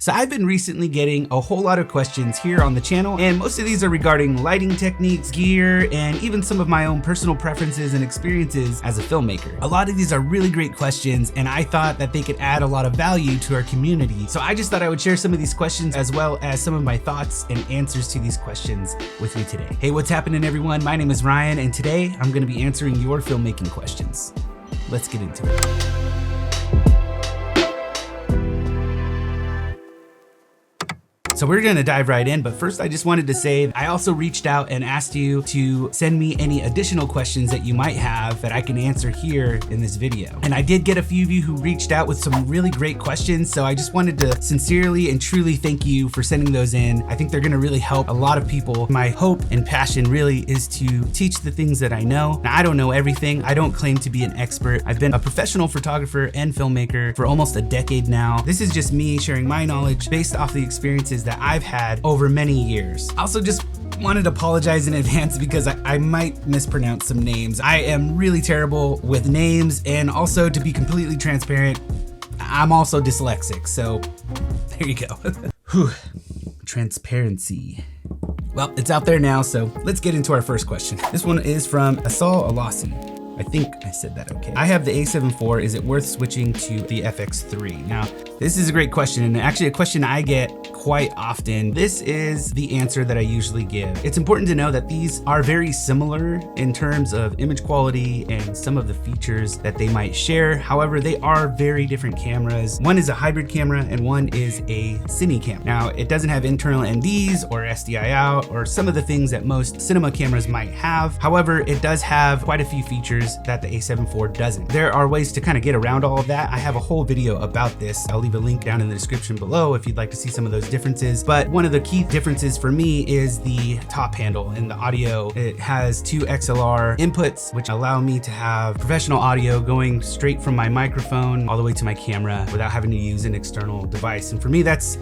So I've been recently getting a whole lot of questions here on the channel, and most of these are regarding lighting techniques, gear, and even some of my own personal preferences and experiences as a filmmaker. A lot of these are really great questions, and I thought that they could add a lot of value to our community. So I just thought I would share some of these questions as well as some of my thoughts and answers to these questions with you today. Hey, what's happening everyone? My name is Ryan, and today I'm gonna be answering your filmmaking questions. Let's get into it. So we're gonna dive right in, but first I just wanted to say, I also reached out and asked you to send me any additional questions that you might have that I can answer here in this video. And I did get a few of you who reached out with some really great questions, so I just wanted to sincerely and truly thank you for sending those in. I think they're gonna really help a lot of people. My hope and passion really is to teach the things that I know. Now, I don't know everything. I don't claim to be an expert. I've been a professional photographer and filmmaker for almost a decade now. This is just me sharing my knowledge based off the experiences that I've had over many years. I also just wanted to apologize in advance because I might mispronounce some names. I am really terrible with names, and also to be completely transparent, I'm also dyslexic, so there you go. Whew. Transparency. Well, it's out there now, so let's get into our first question. This one is from Asal Alasi. I think I said that okay. I have the A74, is it worth switching to the FX3? Now, this is a great question, and actually a question I get quite often. This is the answer that I usually give. It's important to know that these are very similar in terms of image quality and some of the features that they might share. However, they are very different cameras. One is a hybrid camera and one is a cine camera. Now, it doesn't have internal NDs or SDI out or some of the things that most cinema cameras might have. However, it does have quite a few features that the A74 doesn't. There are ways to kind of get around all of that. I have a whole video about this. I'll leave a link down in the description below if you'd like to see some of those differences. But one of the key differences for me is the top handle and the audio. It has 2 XLR inputs, which allow me to have professional audio going straight from my microphone all the way to my camera without having to use an external device. And for me, that's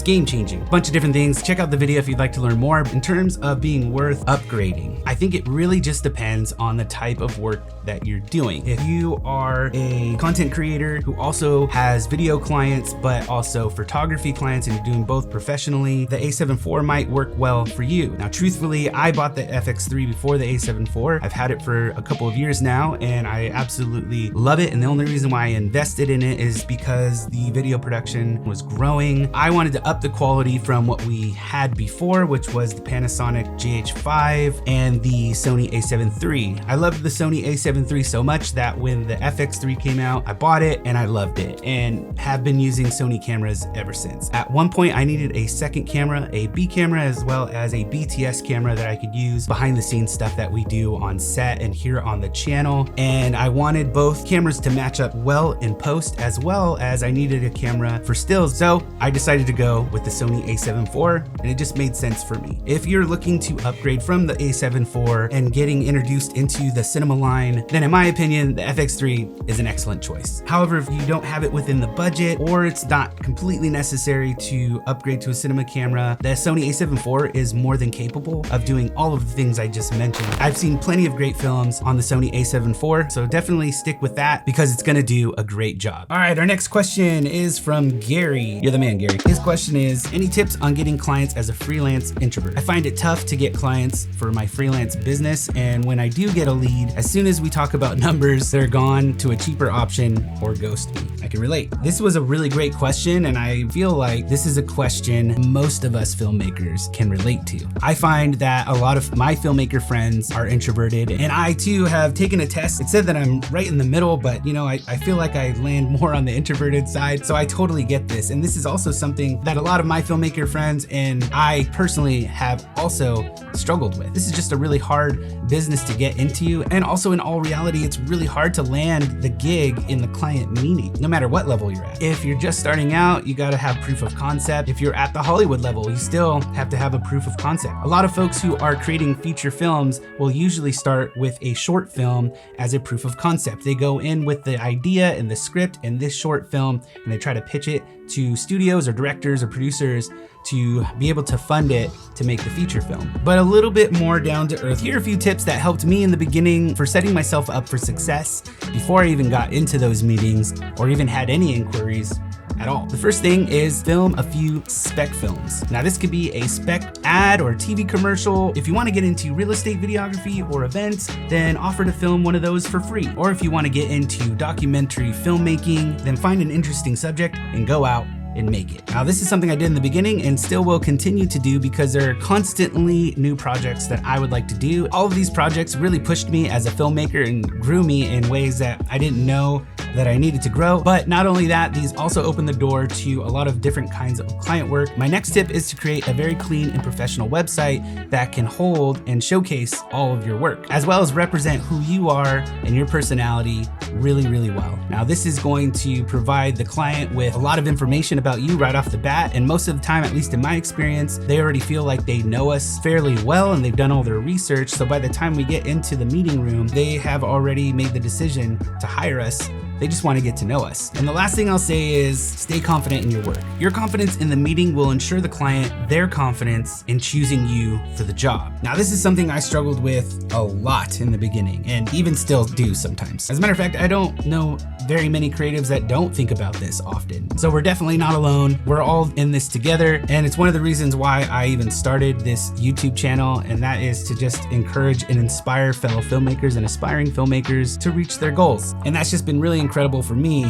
game changing. A bunch of different things. Check out the video if you'd like to learn more. In terms of being worth upgrading, I think it really just depends on the type of work that you're doing. If you are a content creator who also has video clients, but also photography clients, and you're doing both professionally, the A74 might work well for you. Now, truthfully, I bought the FX3 before the A74. I've had it for a couple of years now, and I absolutely love it. And the only reason why I invested in it is because the video production was growing. I wanted to up the quality from what we had before, which was the Panasonic GH5 and the Sony A7 III. I loved the Sony A7 III so much that when the FX3 came out, I bought it and I loved it and have been using Sony cameras ever since. At one point, I needed a second camera, a B camera, as well as a BTS camera that I could use behind the scenes stuff that we do on set and here on the channel. And I wanted both cameras to match up well in post, as well as I needed a camera for stills. So I decided to go with the Sony A74, and it just made sense for me. If you're looking to upgrade from the A74 and getting introduced into the cinema line, then in my opinion, the FX3 is an excellent choice. However, if you don't have it within the budget, or it's not completely necessary to upgrade to a cinema camera, the Sony A74 is more than capable of doing all of the things I just mentioned. I've seen plenty of great films on the Sony A74, so definitely stick with that because it's gonna do a great job. All right, our next question is from Gary. You're the man, Gary. His question is, any tips on getting clients as a freelance introvert? I find it tough to get clients for my freelance business, and when I do get a lead, as soon as we talk about numbers, they're gone to a cheaper option or ghost me. I can relate. This was a really great question, and I feel like this is a question most of us filmmakers can relate to. I find that a lot of my filmmaker friends are introverted, and I too have taken a test. It said that I'm right in the middle, but you know, I feel like I land more on the introverted side, so I totally get this. And this is also something that a lot of my filmmaker friends and I personally have also struggled with. This is just a really hard business to get into, and also in all reality, it's really hard to land the gig in the client meeting, no matter what level you're at. If you're just starting out, you gotta have proof of concept. If you're at the Hollywood level, you still have to have a proof of concept. A lot of folks who are creating feature films will usually start with a short film as a proof of concept. They go in with the idea and the script and this short film, and they try to pitch it to studios or directors or producers to be able to fund it to make the feature film. But a little bit more down to earth. Here are a few tips that helped me in the beginning for setting myself up for success before I even got into those meetings or even had any inquiries. at all. The first thing is film a few spec films. Now this could be a spec ad or TV commercial. If you want to get into real estate videography or events, then offer to film one of those for free. Or if you want to get into documentary filmmaking, then find an interesting subject and go out and make it. Now this is something I did in the beginning and still will continue to do because there are constantly new projects that I would like to do. All of these projects really pushed me as a filmmaker and grew me in ways that I didn't know that I needed to grow. But not only that, these also open the door to a lot of different kinds of client work. My next tip is to create a very clean and professional website that can hold and showcase all of your work, as well as represent who you are and your personality really, really well. Now this is going to provide the client with a lot of information about you right off the bat. And most of the time, at least in my experience, they already feel like they know us fairly well and they've done all their research. So by the time we get into the meeting room, they have already made the decision to hire us. They just want to get to know us. And the last thing I'll say is stay confident in your work. Your confidence in the meeting will ensure the client their confidence in choosing you for the job. Now, this is something I struggled with a lot in the beginning and even still do sometimes. As a matter of fact, I don't know very many creatives that don't think about this often. So we're definitely not alone. We're all in this together. And it's one of the reasons why I even started this YouTube channel. And that is to just encourage and inspire fellow filmmakers and aspiring filmmakers to reach their goals. And that's just been really incredible for me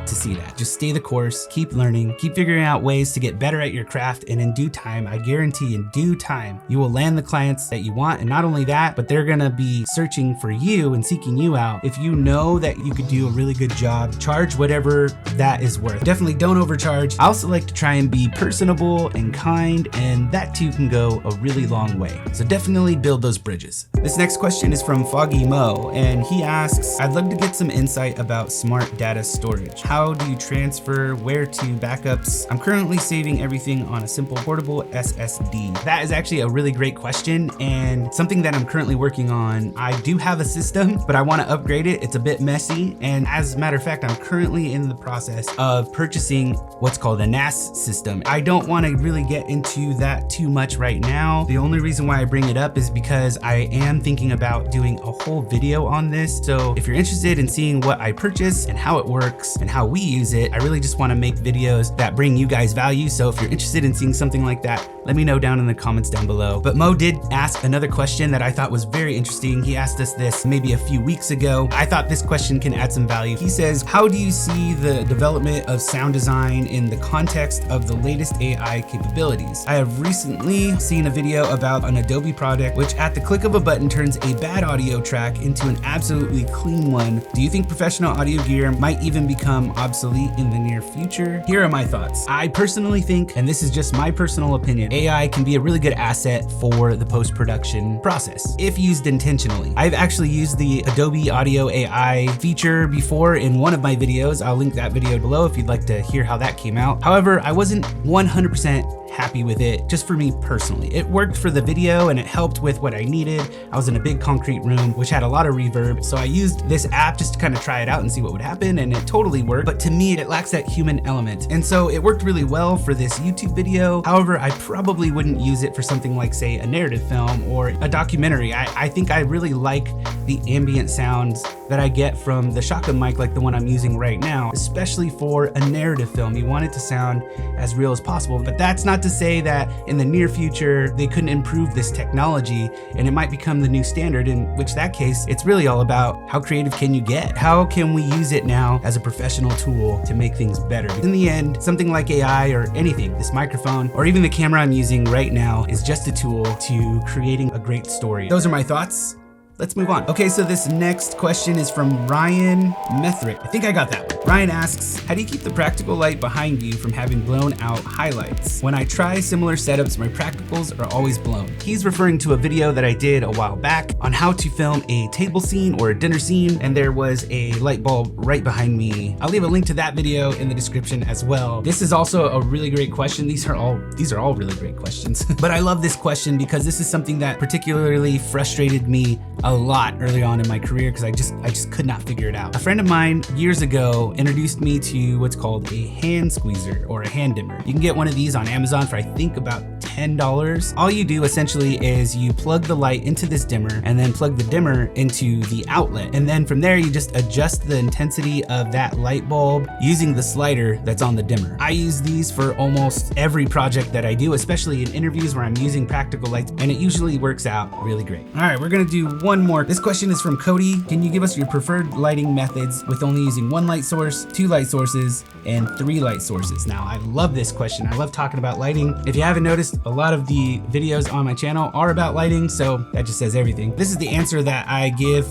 to see that. Just stay the course, keep learning, keep figuring out ways to get better at your craft, and in due time, I guarantee in due time, you will land the clients that you want. And not only that, but they're gonna be searching for you and seeking you out. If you know that you could do a really good job, charge whatever that is worth. Definitely don't overcharge. I also like to try and be personable and kind, and that too can go a really long way. So definitely build those bridges. This next question is from Foggy Mo, and he asks, I'd love to get some insight about smart data storage. How do you transfer, where to, backups? I'm currently saving everything on a simple portable SSD. That is actually a really great question and something that I'm currently working on. I do have a system, but I want to upgrade it. It's a bit messy. And as a matter of fact, I'm currently in the process of purchasing what's called a NAS system. I don't want to really get into that too much right now. The only reason why I bring it up is because I am thinking about doing a whole video on this. So if you're interested in seeing what I purchase and how it works and how we use it, I really just want to make videos that bring you guys value. So if you're interested in seeing something like that, let me know down in the comments down below. But Mo did ask another question that I thought was very interesting. He asked us this maybe a few weeks ago. I thought this question can add some value. He says, how do you see the development of sound design in the context of the latest AI capabilities? I have recently seen a video about an Adobe product, which at the click of a button turns a bad audio track into an absolutely clean one. Do you think professional audio gear might even become obsolete in the near future? Here are my thoughts. I personally think, and this is just my personal opinion, AI can be a really good asset for the post-production process if used intentionally. I've actually used the Adobe Audio AI feature before in one of my videos. I'll link that video below if you'd like to hear how that came out. However, I wasn't 100% happy with it, just for me personally. It worked for the video and it helped with what I needed. I was in a big concrete room, which had a lot of reverb. So I used this app just to kind of try it out and see what would happen, and it totally worked. But to me, it lacks that human element. And so it worked really well for this YouTube video. However, I probably wouldn't use it for something like, say, a narrative film or a documentary. I think I really like the ambient sounds that I get from the shotgun mic, like the one I'm using right now, especially for a narrative film. You want it to sound as real as possible, but that's not to say that in the near future, they couldn't improve this technology and it might become the new standard, in which that case, it's really all about how creative can you get? How can we use it now as a professional tool to make things better? In the end, something like AI or anything, this microphone, or even the camera I'm using right now is just a tool to creating a great story. Those are my thoughts. Let's move on. Okay, so this next question is from Ryan Methrick. I think I got that one. Ryan asks, how do you keep the practical light behind you from having blown out highlights? When I try similar setups, my practicals are always blown. He's referring to a video that I did a while back on how to film a table scene or a dinner scene, and there was a light bulb right behind me. I'll leave a link to that video in the description as well. This is also a really great question. These are all really great questions. But I love this question because this is something that particularly frustrated me a lot early on in my career because I just could not figure it out. A friend of mine years ago introduced me to what's called a hand squeezer or a hand dimmer. You can get one of these on Amazon for I think about $10. All you do essentially is you plug the light into this dimmer and then plug the dimmer into the outlet. And then from there, you just adjust the intensity of that light bulb using the slider that's on the dimmer. I use these for almost every project that I do, especially in interviews where I'm using practical lights, and it usually works out really great. All right, we're gonna do one more. This question is from Cody. Can you give us your preferred lighting methods with only using one light source, 2 light sources, and 3 light sources? Now, I love this question. I love talking about lighting. If you haven't noticed, a lot of the videos on my channel are about lighting, so that just says everything. This is the answer that I give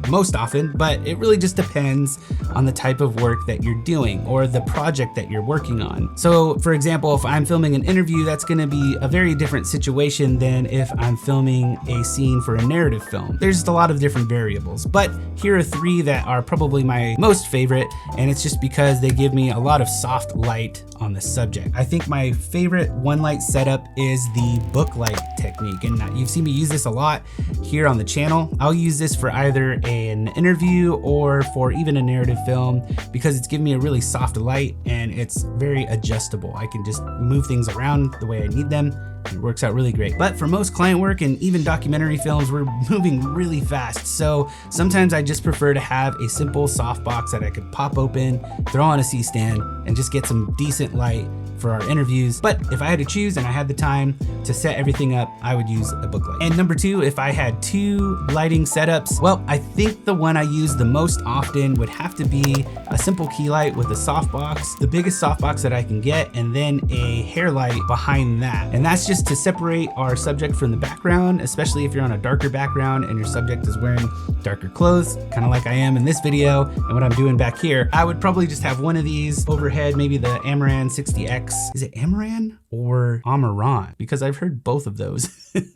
most often, but it really just depends on the type of work that you're doing or the project that you're working on. So for example, if I'm filming an interview, that's gonna be a very different situation than if I'm filming a scene for a narrative film. There's just a lot of different variables, but here are 3 that are probably my most favorite, and it's just because they give me a lot of soft light on the subject. I think my favorite one light setup is the book light technique, and you've seen me use this a lot here on the channel. I'll use this for either an interview or for even a narrative film because it's giving me a really soft light and it's very adjustable. I can just move things around the way I need them. It works out really great. But for most client work and even documentary films, we're moving really fast. So sometimes I just prefer to have a simple softbox that I could pop open, throw on a C-stand, and just get some decent light for our interviews. But if I had to choose and I had the time to set everything up, I would use a book light. And number 2, if I had 2 lighting setups, well, I think the one I use the most often would have to be a simple key light with a softbox, the biggest softbox that I can get, and then a hair light behind that. And that's just to separate our subject from the background, especially if you're on a darker background and your subject is wearing darker clothes, kind of like I am in this video and what I'm doing back here. I would probably just have one of these overhead, maybe the Amaran 60X. Is it Amaran or Amaran? Because I've heard both of those.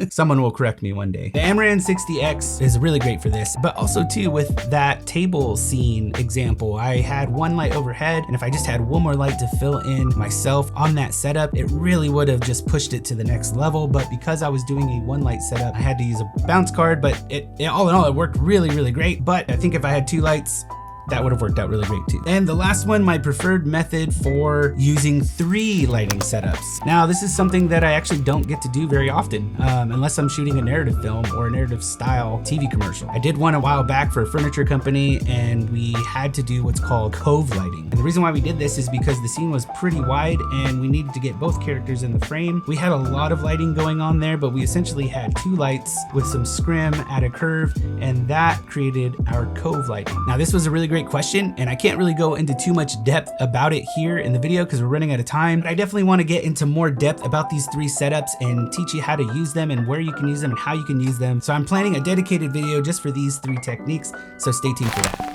Someone will correct me one day. The Amaran 60X is really great for this, but also too with that table scene example, I had one light overhead, and if I just had one more light to fill in myself on that setup, it really would have just pushed it to the next level. But because I was doing a one light setup, I had to use a bounce card, but it all in all, it worked really, really great. But I think if I had 2 lights, that would have worked out really great too. And the last one, my preferred method for using 3 lighting setups. Now, this is something that I actually don't get to do very often, unless I'm shooting a narrative film or a narrative style TV commercial. I did one a while back for a furniture company, and we had to do what's called cove lighting. And the reason why we did this is because the scene was pretty wide and we needed to get both characters in the frame. We had a lot of lighting going on there, but we essentially had 2 lights with some scrim at a curve, and that created our cove lighting. Now, this was a really great question, and I can't really go into too much depth about it here in the video because we're running out of time, but I definitely want to get into more depth about these 3 setups and teach you how to use them and where you can use them and how you can use them. So I'm planning a dedicated video just for these 3 techniques, so stay tuned for that.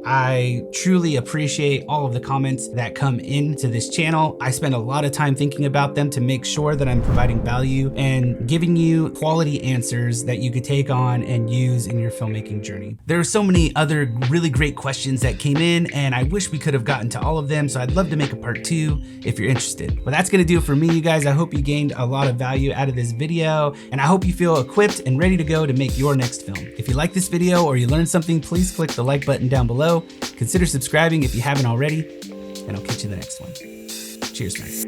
I truly appreciate all of the comments that come into this channel. I spend a lot of time thinking about them to make sure that I'm providing value and giving you quality answers that you could take on and use in your filmmaking journey. There are so many other really great questions that came in, and I wish we could have gotten to all of them, so I'd love to make a part 2 if you're interested. But that's gonna do it for me, you guys. I hope you gained a lot of value out of this video, and I hope you feel equipped and ready to go to make your next film. If you like this video or you learned something, please click the like button down below. Consider subscribing if you haven't already, and I'll catch you in the next one. Cheers, man.